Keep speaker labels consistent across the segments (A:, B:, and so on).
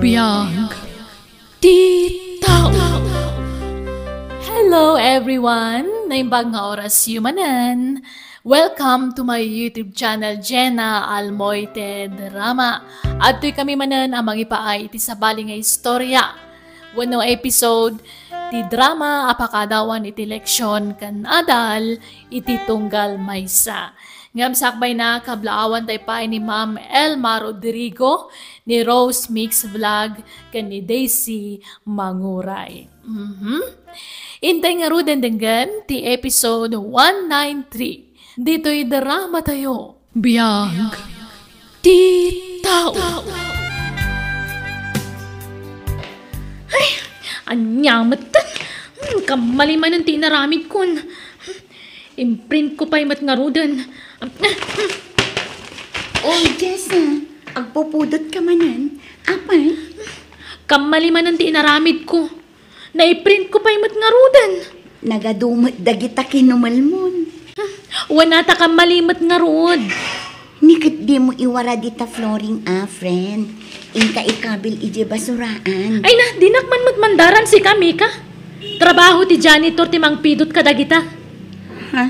A: Biyag di tao. Hello everyone! Naimbag nga oras yumanan. Welcome to my YouTube channel, Jenna Almoite Drama. At to'y kami manan ang magipaay iti sabali nga istorya. Wano episode, ti drama apakadawan iti leksyon kan adal iti tunggal maysa. Ngam sakbay na kablaawan tayo pa ni Ma'am Elma Rodrigo, ni Rose Mix Vlog, kan ni Daisy Manguray. Intay nga ruden denggan ti episode 193. Dito'y drama tayo. Biyag di tao. Ay, anyamat ta. Kamaliman ng tinaramid kun. Imprint ko pa'y matngarudan.
B: Oh, Jessa, agpupudot ka manan. Apay?
A: Kamaliman ng tinaramid ko. Naiprint ko pa'y matngarudan.
B: Nagadumot dagita kinumalmon.
A: Wanata kamalimat nga rod.
B: Nikit di mo iwara dita flooring friend. Inka ikabil ije basuraan.
A: Ay na, dinakman matmandaran si kami ka. Trabaho ti janitor ti mangpidot kadagita.
B: Ha?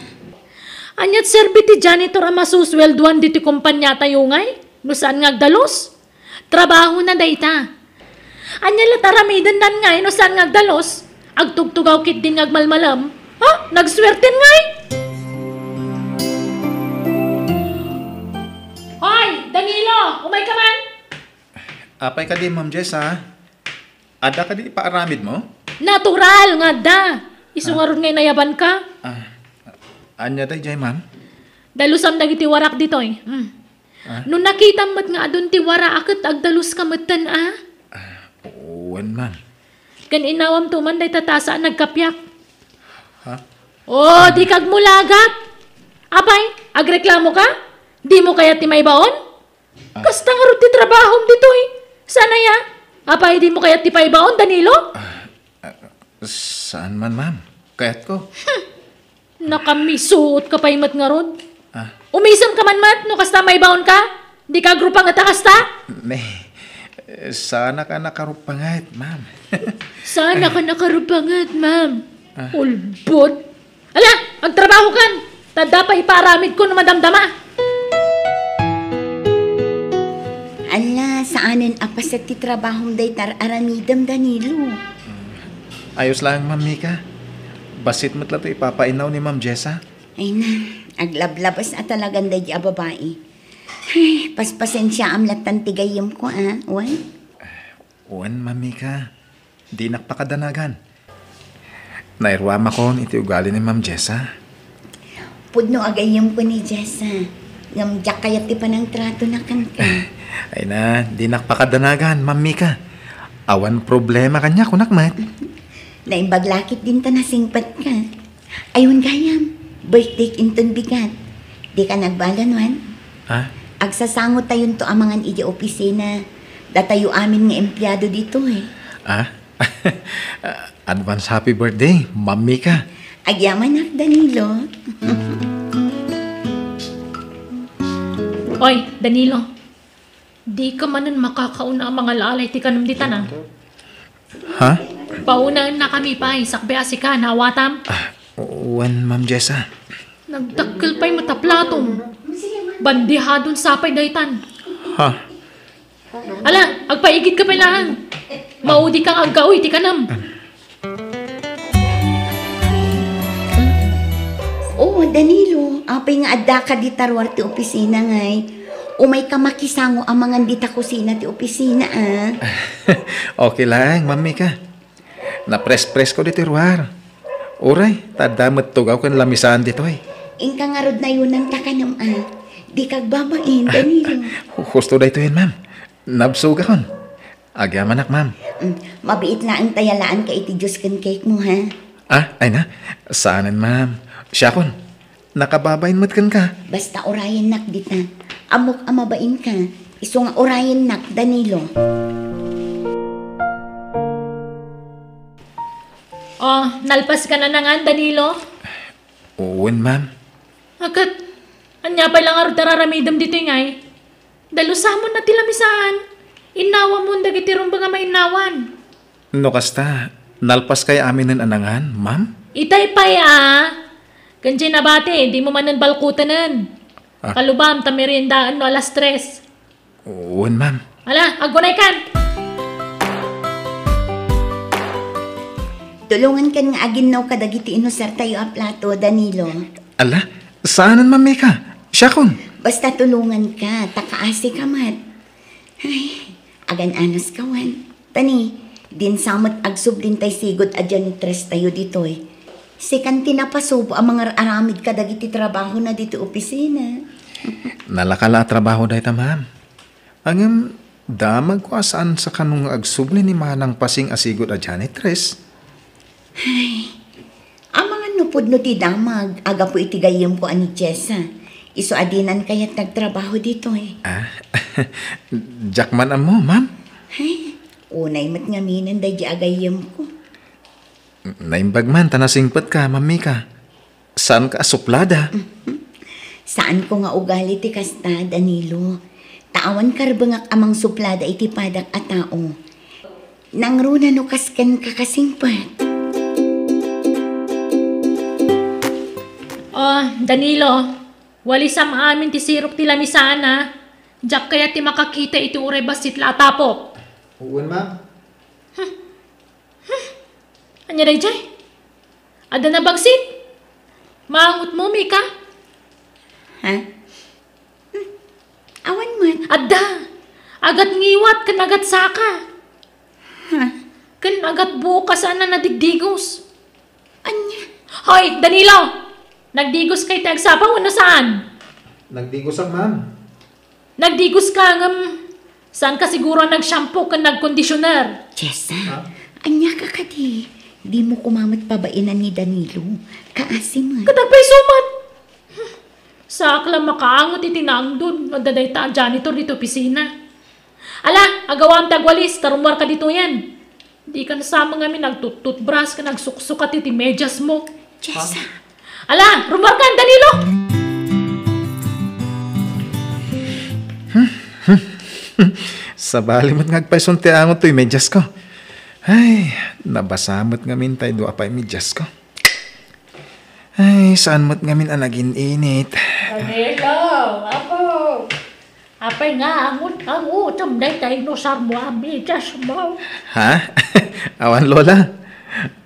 A: Anyat serbi ti janitor ang masuswelduan diti kumpanya tayo ngay. No saan nga agdalos? Trabaho na dayta. Anyat lataramidan nan ngay no saan nga agdalos? Agtugtugaw kit din ngagmalmalam. Ha? Nagswerten ngay? Hoy! Danilo! Umay ka man!
C: Apay ka di, Ma'am Jess, ha? Ada ka di paaramid mo?
A: Natural nga da! Iso nga ron ngay nayaban ka.
C: Anya day, Jay, ma'am?
A: Dalusam dagiti warak dito eh. Nung nakita mo't nga adun ti wara akit agdalus ka matan
C: Uwan, ma'am.
A: Kan inawam tuman day tatasa nagkapyak.
C: Ha?
A: Oh, di kag mulagat. Apay, agreklamo ka? Di mo kaya ti may baon? Kasta nga rin ti trabahom dito eh. Sana ya? Apay, di mo kaya ti pay baon, Danilo?
C: Saan man, ma'am? Kayat ko.
A: Nakamisuot ka pa'y mat nga ron. Umisam ka man mat, no kasta may baon ka? Di ka grupa nga ta kasta?
C: Sana ka nakarupangat, ma'am.
A: Sana ka nakarupangat, ma'am. Ulbod. Ala, magtrabaho kan. Tada pa iparamid ko na madamdama.
B: Ala, saanin apasat ti trabahong day tar aramidam, Danilo?
C: Ayos lang, Ma'am Mika. Basit mo't lato ipapainaw ni Ma'am Jessa.
B: Ay na, aglablabas at talagang day a babae. Ay, paspasensya am latan tigayim ko, Uwan?
C: Uwan, Ma'am Mika. Di nakpakadanagan. Nairwama ko iti ugali ni Ma'am Jessa.
B: Pudno agayim ko ni Jessa. Ngamjak kayat ti panang trato na kanka.
C: Ay na, di nakpakadanagan, Ma'am Mika. Awan problema kanya kunakmat.
B: Naimbaglakit din ta nasingpat ka. Ayun gayam, birthday inton bigat. Di ka nagbalanwan?
C: Ha?
B: Agsasangot tayon to amangan iji opisina. Datayo amin nga empleyado dito eh.
C: Advance happy birthday, Ma'am Mika.
B: Agyaman ak, Danilo.
A: Oy, Danilo. Di ka manan makakauna ang mga lalay ti kanumditan ah.
C: Ha?
A: Paunahan na kami pa, sakbea si ka, nawatam.
C: Uwan, Ma'am Jessa.
A: Nagdakkel pa'y mataplatong. Bandihadon sapay daytan.
C: Ha?
A: Ala, agpaigid ka pa lang. Maudi kang aggaoy, ti kanam.
B: Oh, Danilo, apay nga adda ka di tarwar ti opisina ngay. Umay ka makisango ang mga dita kusina ti opisina
C: Okay lang, Ma'am Mika. Napres-pres ko dito, Ruar. Uray, tadamat tugaw kan lamisan dito eh.
B: Ingka nga rod na yun ang takanam Di kag babain, Danilo.
C: Husto da ito yun, ma'am. Nabsuga kon. Agyaman ak, ma'am.
B: Mabiit na ang tayalaan ka iti Diyos kan cake mo, ha?
C: Ay na. Saanan, ma'am. Siya kon. Nakababain mo't kan ka.
B: Basta orayan nak dita. Amok amabain ka. Iso nga orayan nak, Danilo.
A: Oh, nalpas ka na nga, Danilo.
C: Uwan, ma'am.
A: Agad, anya pa lang aro tararamidam dito ngay. Dalusamon na tilamisan. Inawa mo dagiti rumba nga mainawan.
C: No kasta, nalpas kay amin ng anangan, ma'am?
A: Itay pay Kanji na bate, di mo manan balkutanan. Kalubam, tamirindaan no alas 3.
C: Uwan, ma'am.
A: Ala, agunay kan.
B: Tulungan kan nga aginaw kadagiti inusar tayo a plato, Danilo.
C: Ala, saanan, ma'am ka? Siya kun.
B: Basta tulungan ka, takaasi ka mat. Ay, agan-anos kawan. Tani, din samot agsublin tay sigod a janitress tayo dito eh. Sikan tinapasubo ang mga aramid kadagiti trabaho na dito opisina.
C: Nalakala trabaho dahi ta, ma'am. Angam, damag ko asaan sa kanong agsubli ni manang pasing asigod a janitress.
B: Ay, ang mga nupod no ti damag, aga po itigayim ko ani Jessa. Iso adinan kaya't nagtrabaho dito eh.
C: Jackman mo, ma'am?
B: Ay, unay mat nga minan day di agayim ko.
C: Naimbag man, tanasingpat ka, mami ka. Saan ka suplada?
B: Saan ko nga ugali ti kasta, Danilo? Tawan karbangak amang suplada iti padak a tao. Nangruna no kaskan kakasingpat.
A: Danilo, wali sa maamin ti sirok ti lamisana. Diyak kaya ti makakita iti uray basit latapok.
C: Uwan, ma'am.
A: Anya day jay? Ada na bagsit? Maangot mo, Mika?
B: Ha? Awan man.
A: Ada! Agat ngiwat kan agat saka.
B: Ha?
A: Kan agat bukas na nadigdigos.
B: Anya?
A: Hoy, Danilo! Nagdigos kay tagsapang ano saan?
C: Nagdigos ang ma'am.
A: Nagdigos ka saan ka siguro nag-shampoo ka nag-conditioner?
B: Jessa, anya ka kadi. Di mo kumamat pabainan ni Danilo. Kaasim man.
A: Kadagpay sumat! Sakla makaangot itinang dun. Nagdaday ta janitor dito pisina. Ala, agawam tagwalis. Tarumar ka dito yan. Di ka nasama nga nagtututbras ka nagsuksukat iti medyas mo.
B: Jessa.
A: Ala, rumar ka, Danilo!
C: Sa bali mo't ngagpaisunti angot to'y medyas ko. Ay, nabasamot ngamin tayo doa pa'y medyas ko. Ay, saan mo't ngamin anagin init.
A: Danilo, apo. Apay nga, ang utam day tayo no sarmo ang medyas mo.
C: Ha? Awan, Lola.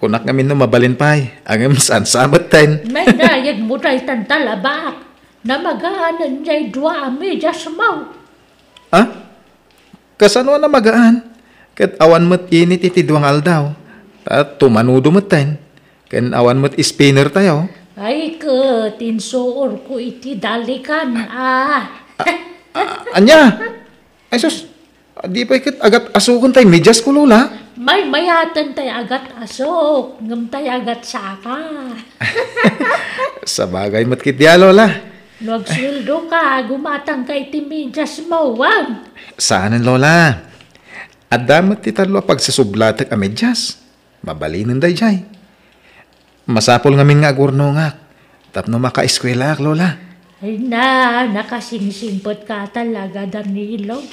C: Kunak ngamin no mabalin pa'y. Angam saan samot tayo.
A: May nayag mo tayo tantalabak na magaanan niya'y dua ang medyas mo.
C: Ha? Kasano na magaan? Kat awan mo't init iti duwang aldaw. At tumanudo mo't tayo. Ken awan mo't spinner tayo.
A: Ay ka, tinsuor ko iti dalikan
C: Anya? Ay sus, di pa ikit agat asukon tayo medyas ko, Lola.
A: May mayatan tayo agat asok, ngam tayo agat saka.
C: Sa bagay mo't kitya, Lola.
A: Nagsildo ka, gumatang ka iti medyas mo, wag.
C: Saanan, Lola? Adamat ti talo pag sa sublatag a medyas. Mabalinin day jay. Masapol ngamin nga agurno nga. Tapno maka-eskwela, Lola.
A: Ay na, nakasingsingpot ka talaga, Danilo.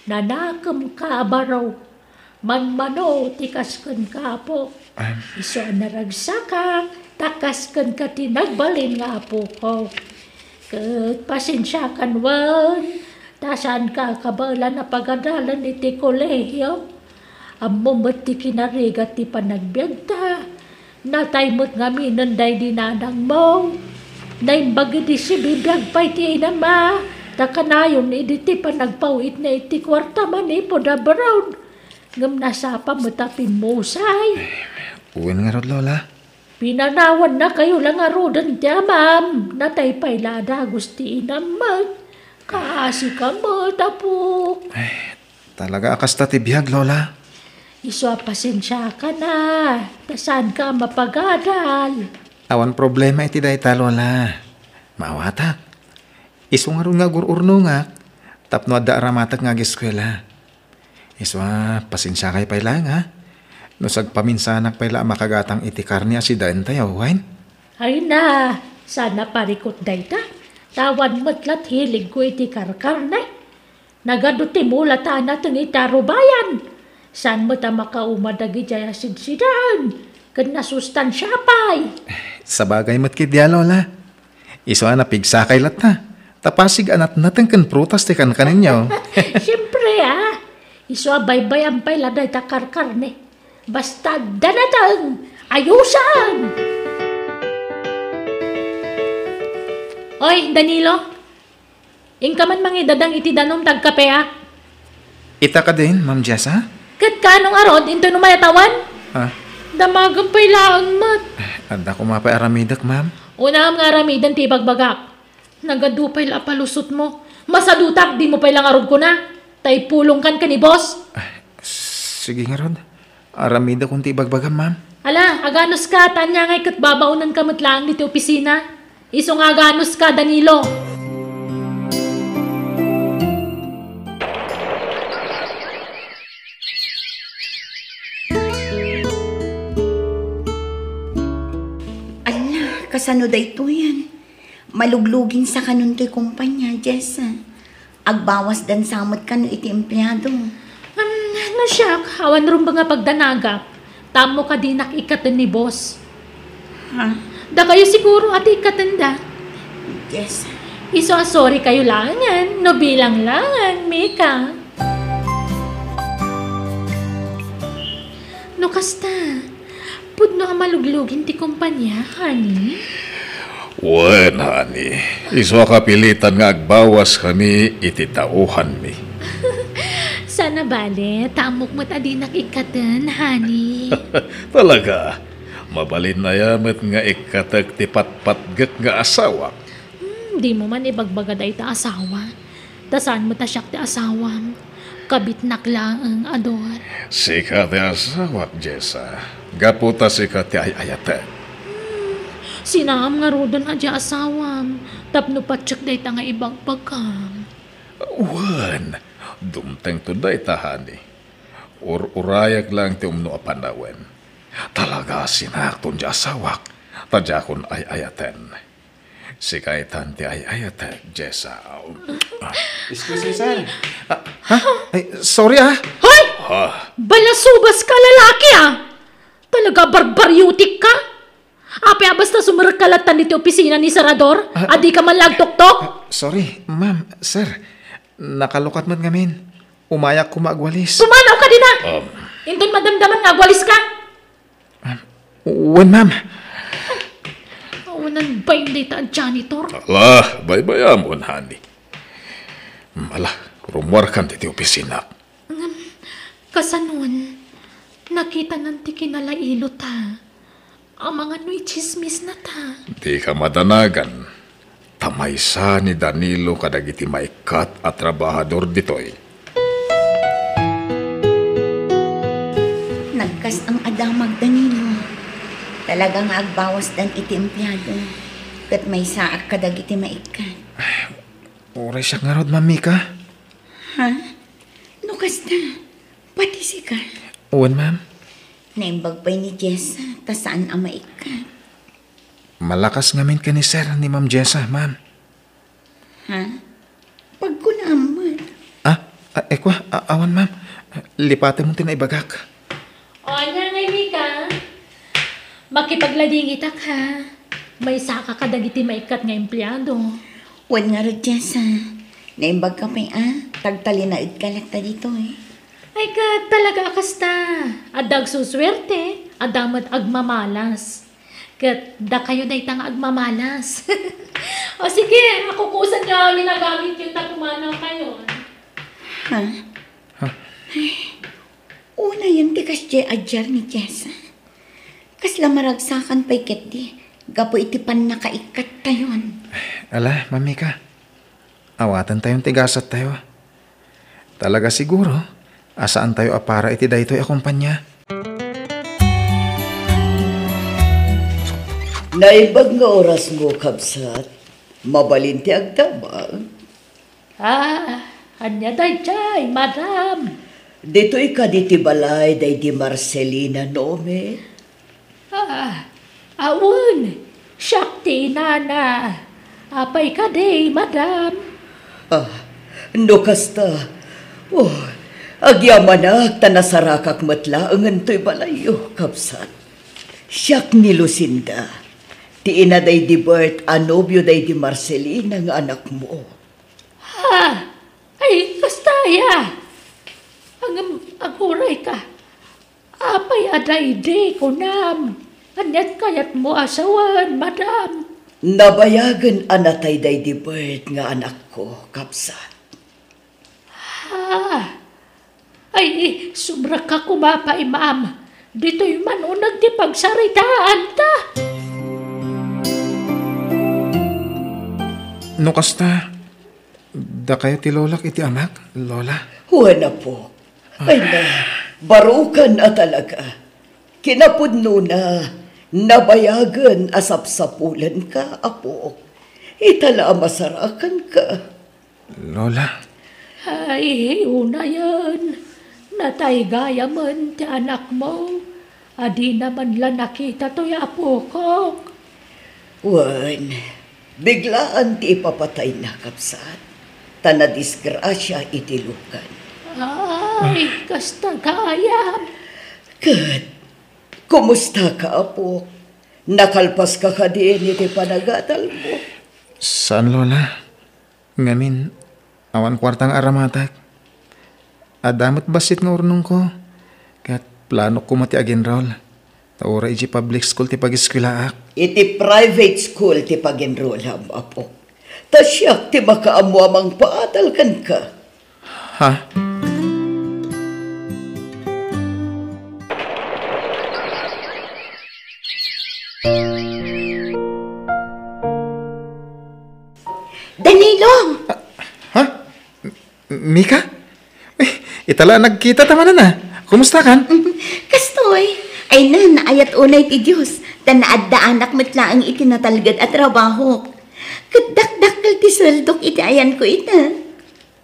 A: Nanakam ka, baraw. Manmano, tikaskan ka po. Iso naragsaka, takaskan ka tinagbalin nga po ko. Kat pasensya kan wan. Tasan ka kabala na pagadalan iti kolehiyo. Amo mo't ti kinarigat ti panagbiagta. Natay mo't nga minanday dinanang mo. Naimbagi di si bibiyag pa iti inama. Takanayon iti panagpawit na iti kwarta man ipo na brown. Ngam nasapa mo tapin musay.
C: Uwin nga rod, Lola.
A: Pinanawan na kayo lang arudan tiya, ma'am. Natay pa'y lada gusti inaman. Kaasi ka mo, tapok.
C: Talaga akas ta ti biyag, Lola.
A: Iso pasensya ka na. Tasan ka mapagadal.
C: Awan problema iti dayta, Lola. Maawatak. Iso nga ron nga gururno nga. Tapno adda aramatak nga giskwela. Iso pasensya kay pay lang, ha? No sagpaminsanak pay la makagatang iti karni asidain tayo, wain?
A: Ay na, sana parikot dayta. Tawan mo't lat hilig ko iti karkarne.
D: Nagaduti mo lata natin itaro bayan. Saan mo ta makaumadagi jaya sidsidan? Kan nasustansya pa'y.
C: Sa bagay mat kidya, Lola. Iso na pigsakay lata. Tapasig anat natin kan prutas ti kan kaninyo.
D: Siyempre iso baybay ang pay laday takarkarne. Basta danatang ayusan. Oy, Danilo. Ingka man mangidadang iti danom tagkape
C: Ita ka din, Ma'am Jessa?
D: Kat kanong arod into numayatawan?
C: Ha?
D: Damagang pay laang mat.
C: Anda ko mapay aramidak, Ma'am.
D: Una ang aramidan ti bagbagak. Nagadupay la palusot mo. Masadutak di mo pay lang arod ko na. Tay pulong kan ka ni boss.
C: Sige nga, Rod. Aramida kung tibagbagam, Ma'am.
D: Ala, aganos ka, tanya ngay kat babaunan ka matlaang dito opisina. Isong aganos ka, Danilo.
B: Ala, kasano da ito yan? Maluglugin sa kanun to'y kumpanya, Jessa. Agbawas dan samot kanu iti empleyado.
D: Nasyak, hawan rin ba nga pagdanagap? Tamo ka di nakikatan ni boss.
B: Ha?
D: Da kayo siguro at ikatanda.
B: Jessa.
D: Iso sorry kayo langan, no bilang langan, Mika. No kasta, pudno nga maluglugin ti kumpanya, honey.
E: Wen, honey. Iso kapilitan nga agbawas kami iti tauhan mi.
D: Sana bale, tamok mo't adi nakikatan, honey.
E: Talaga, mabalin na yamet nga ikatag ti patpatgak nga asawa.
D: Di mo man ibagbagad ay ta asawa. Tasan mo ta siyak ti asawam. Kabit naklang ang ador.
E: Sika ti asawa, Jessa. Gaputa sika ti ayayate.
D: Sinaam nga rodon adya asawam. Tapno patsyak day ta nga ibang pagkam.
E: Wen, dumteng to day tahani. Urayag lang ti umno apanawen. Talaga sinakton di asawak. Tadya kon ayayaten. Sikaitan ti ayayate, Jessa.
C: Excuse me, sir. Ha? Ay, sorry,
D: Hoy! Balasubas ka lalaki Talaga barbaryutik ka? Ape basta sumarkalatan dito opisina ni Sarador? Adi ka man lagtok-tok?
C: Sorry, ma'am, sir. Nakalukat man ngamin. Umayak ko maagwalis.
D: Sumanaw ka din Inton madamdaman nga agwalis ka?
C: Wen, ma'am.
D: Awanan ba yung data janitor?
E: Ala, baybayamon, honey. Ala, rumwarkan ti opisina.
D: Kasanon, nakita nanti kinalailo ta. Ang mga nu'y chismis na ta.
E: Di ka madanagan. Tamaysa ni Danilo kadagiti maikat at trabahador ditoy.
B: Nagkas ang adamag Danilo. Talagang agbawas dan iti empleyado. Kat may saak kadag iti maikat.
C: Oray siya nga rod, Ma'am Mika.
B: Ha? Nukas na. Pati si ka.
C: Wen, ma'am.
B: Naimbag pa'y ni Jessa. Ta saan ang maikat?
C: Malakas ngamin ka ni sir ni Ma'am Jessa, ma'am.
B: Ha? Pagkunamad.
C: Ekwa, awan, ma'am. Lipatin mo tinaibagak.
D: O, anya ngay, Mika. Makipaglading itak, ha? May saka kadagiti maikat nga empleyado.
B: Wan nga rin, Jessa. Naimbag ka pa'y tagtalinaid ka lang ta dito
D: Ay ka talaga akasta. Adag suswerte. Adamat agmamalas. Kat da kayo day tang agmamalas. O sige, ako kusan niya ginagamit yung takumanaw kayo.
B: Ha? Una yun tikas adjar ni Jessa. Kasla maragsakan pa'y di. Gapo itipan na kaikat tayon.
C: Ala, Ma'am Mika. Awatan tayong tigasat tayo. Talaga siguro, asaan tayo para iti daytoy akumpanya.
F: Naibag nga oras mo, kabsat. Mabalinti agdabag.
D: Anya day chay, madam.
F: Dito'y kaditi balay day di Marcelina Nome.
D: Awun, Shakti nana. Apay ka day, madam.
F: No kasta, Oh, agyamanak tanasarakak matlaangan to'y balayo, kapsat. Siyak ni Lucinda. Ti ina day di Bert, anobyo day di Marcelina ng anak mo.
D: Ha? Ay, kastaya. Ang aguray ka. Apay aday di ko nam. Anyat kayat mo asawan, madam.
F: Nabayagan anatay day di Bert nga anak ko, kapsat.
D: Ha? Ay, sobra ka kumapay, ma'am. Dito'y manunag di pagsaritaan ta.
C: No kasta, da kayo ti lolak iti anak, lola.
F: Huwag na po. Ay na, barukan na talaga. Kinapudno na, nabayagan asapsapulan ka, apo. Itala masarakan ka.
C: Lola,
D: Ay, una yan. Natay gaya man ti anak mo. Adi naman la nakita to'y apo ko.
F: Wan, biglaan ti ipapatay na kapsat. Tana disgrasya itilukan.
D: Ay, kasta gaya.
F: Kat, kumusta ka, apo? Nakalpas ka ka din iti panagadal mo.
C: saan lola? Ngamin, awan kwartang aramatak. Adamot basit nga urnong ko. Kat plano ko mati agenrol. Taura iji public school ti pag-eskwelaak.
F: Iti private school ti pag-enrollam, apo. Tasyak ti makaamuamang paadal kan ka.
C: Ha?
B: Danilo!
C: Ha? Mika? Itala nagkita tamanan na. Kumusta kan?
B: Kastoy, ay na, naayat unay ti Diyos. Tanaad da anak matlaang itinatalgad at trabaho. Kadakdakal ti saldok iti ayan ko ita.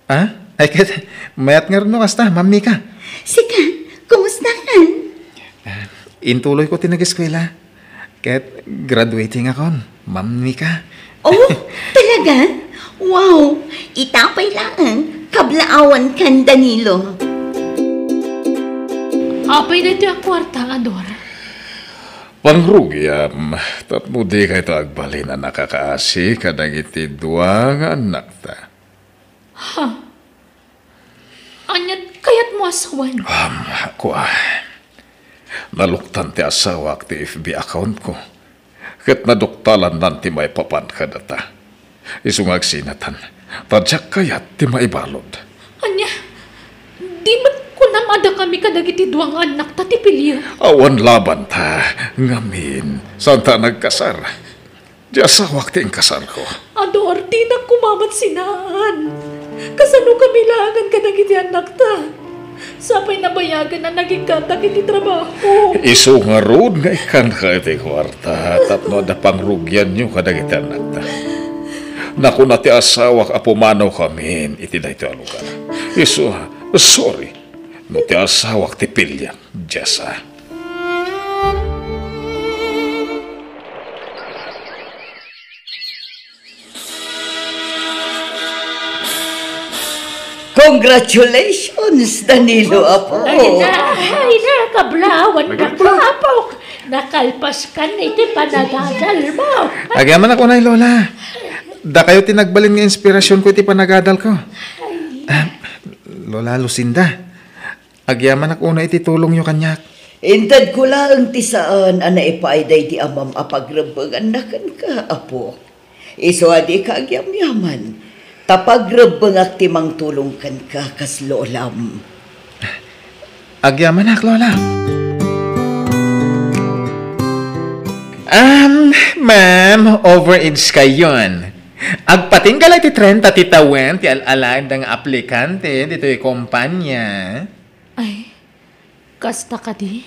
C: Ha? Ay kat, mayat nga rin no kasta, Ma'am Mika.
B: Sika, kumusta kan?
C: Intuloy ko tinag-eskwela. Kat graduating ako, Ma'am Mika.
B: Oh, talaga? Wow, itapay lang. Kablaawan kan, Danilo.
D: Apay na ito ang kwarta, Ador.
E: Pangrugyam, tapno di kayo ito agbalin na nakakaasi kadang iti dua nga anak ta.
D: Anyat kayat mo asawan.
E: Ako naluktan ti asawa ti FB account ko. Kat naduktalan nanti may papan ka data. Isungag sinatan, tadyak kayat ti maibalod.
D: Anya, di man ko namada kami kadagiti duwang anak ta ti pilyo.
E: Awan laban ta, ngamin, saan ta nagkasar? Di asawa ti kasar ko.
D: Ador, di na kumamat sinaan. Kasano kami langan kadagiti anak ta. Sapay nabayagan na naging katak iti trabaho.
E: Isu nga road nga ikan ka iti kwarta, tapno da pangrugyan nyo kadagiti anak ta. Naku na ti asawak apumanaw kami iti na ito alugar. Isu, sorry. No ti asawak ti pilyan, Jessa.
F: Congratulations, Danilo, apo.
D: Ay na, kablawan na kapok. Nakalpas ka na iti panagadal mo.
C: Agyaman ako na, Lola. Da kayo tinagbalin nga inspirasyon ko iti panagadal ko. Lola Lucinda, agyaman ako na iti tulong nyo kanyak.
F: Intad ko lang ti saan ana ipaiday ti amam apagrebangan na kan ka, apo. Iso adi ka agyam-yaman. Tapagrabangak ti mang tulong kan ka kas lolam.
C: Agyaman ak, Lola. Ma'am, overage kayon. Agpatinggal iti 30 titawan ti alalag ng aplikante dito yung kumpanya.
D: Ay, kasta ka di?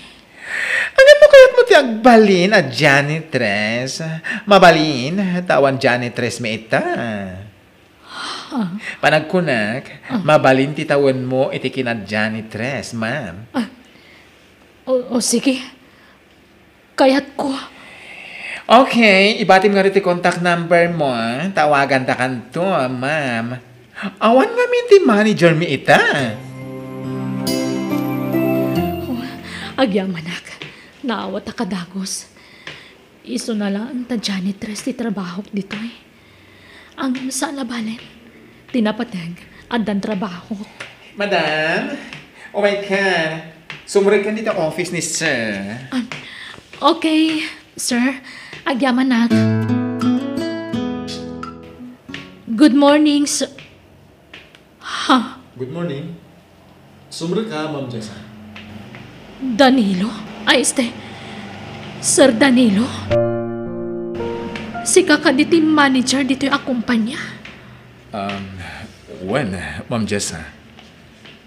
C: Ano mo kaya't mo ti agbalin at janitress? Mabalin, tawan janitress may ita. Panagkunak, mabalin ti tawan mo iti kinad janitress, ma'am.
D: O sige. Kayat ko.
C: Okay, ibatim nga rin ti contact number mo. Tawagan ta kanto, ma'am. Awan nga min ti manager mi ita.
D: Agyamanak, naawa ta kadagos. Iso na lang ta janitress ti trabaho dito eh. Ang sa labalen, tinapatag adan trabaho.
C: Madam, oh my God. Sumurid ka dito office ni sir.
D: Okay, sir. Agyamanak. Good morning, sir. Ha?
G: Good morning. Sumra ka, Ma'am Jessa.
D: Danilo? Ay, Sir Danilo? Si kakadi team manager dito yung akumpanya.
C: When, Ma'am Jessa?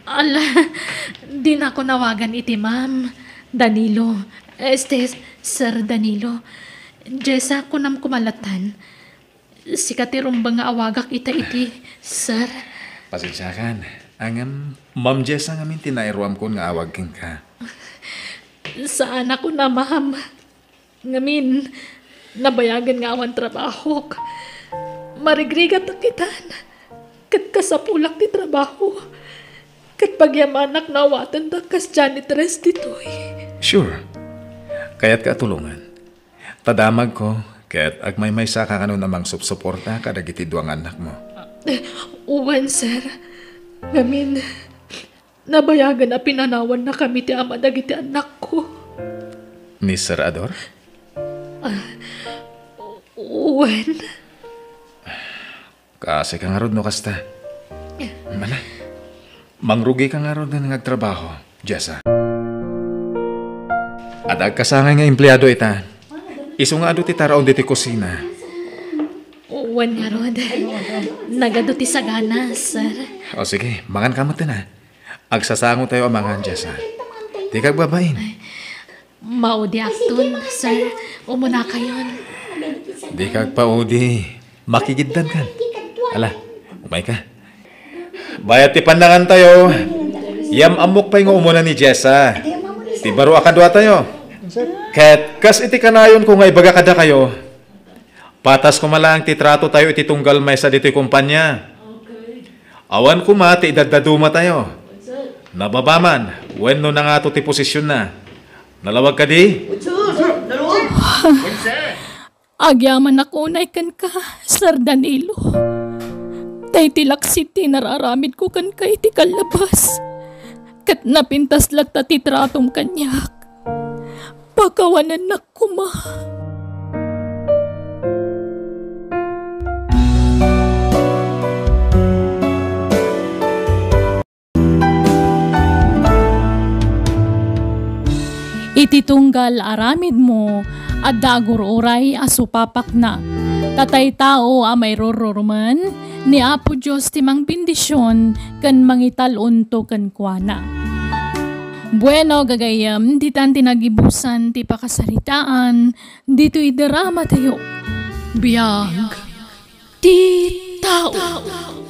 D: Ala, di na ako nawagan iti, ma'am. Danilo. Sir Danilo. Jessa, kunam kumalatan. Si katirumbang nga awagak iti, sir.
C: Pasensyakan. Ang Ma'am Jessa ngamin tinairuam ko nga awag ka.
D: Saan ako na, ma'am? Ngamin, nabayagan nga awan trabaho. Marigrigat ang kitan. Kat kasapulak ti trabaho. Kat pagyamanak na awatan da kas janitress dito eh.
C: Sure. Kaya't katulungan. Tadamag ko, kaya't agmay-may sa kakano namang supsuporta kadagiti duang anak mo.
D: Uwan, sir. Ngamin, nabayagan na pinanawan na kami ti ama dagiti anak ko.
C: Ni Sir Ador?
D: Uwan.
C: Kasi ka nga rod no kasta. Mana? Mangrugi ka nga rod na nagtrabaho, Jessa. At agkasangay nga empleyado ita. Iso nga ado ti taraon diti kusina.
D: Uwan nga rod. Nagado ti sagana, sir.
C: O sige, mangan kamot na. Agsasango tayo amangan, Jessa. Di kag babain.
D: Maudi aktun, sir. Umuna kayon.
C: Di kag paudi. Makigiddan ka. Ala, umay ka. Bayat ti pandangan tayo. Yam amok pa yung umuna ni Jessa. Ti baro akadwa tayo. Ket kas iti kanayon kung ay baga kada kayo. Patas ko malang ti trato tayo iti tunggal may sa dito'y kumpanya. Awan ko ma ti idadaduma tayo. Nababaman, wenno na nga to ti posisyon na. Nalawag ka di?
A: Agyaman ako na ikan ka, Sir Danilo. Tay tilaksit ti nararamid ko kan ka iti kalabas. Kat napintas latta ti tratong kanyak. Pakawanan na kuma. Iti tunggal aramid mo at dagur oray asupapak na. Tatay tao may rororman ni Apo Diyos timang bendisyon kan mangitalunto kan kuana. Bueno gagayam ditan tinagibusan ti pakasaritaan dito idarama tayo. Biyag ti tao.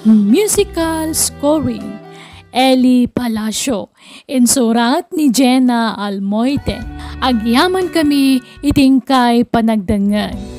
A: Musical scoring Eli Palacio. Insurat ni Jenna Almoite. Agyaman kami itingkay panagdangan.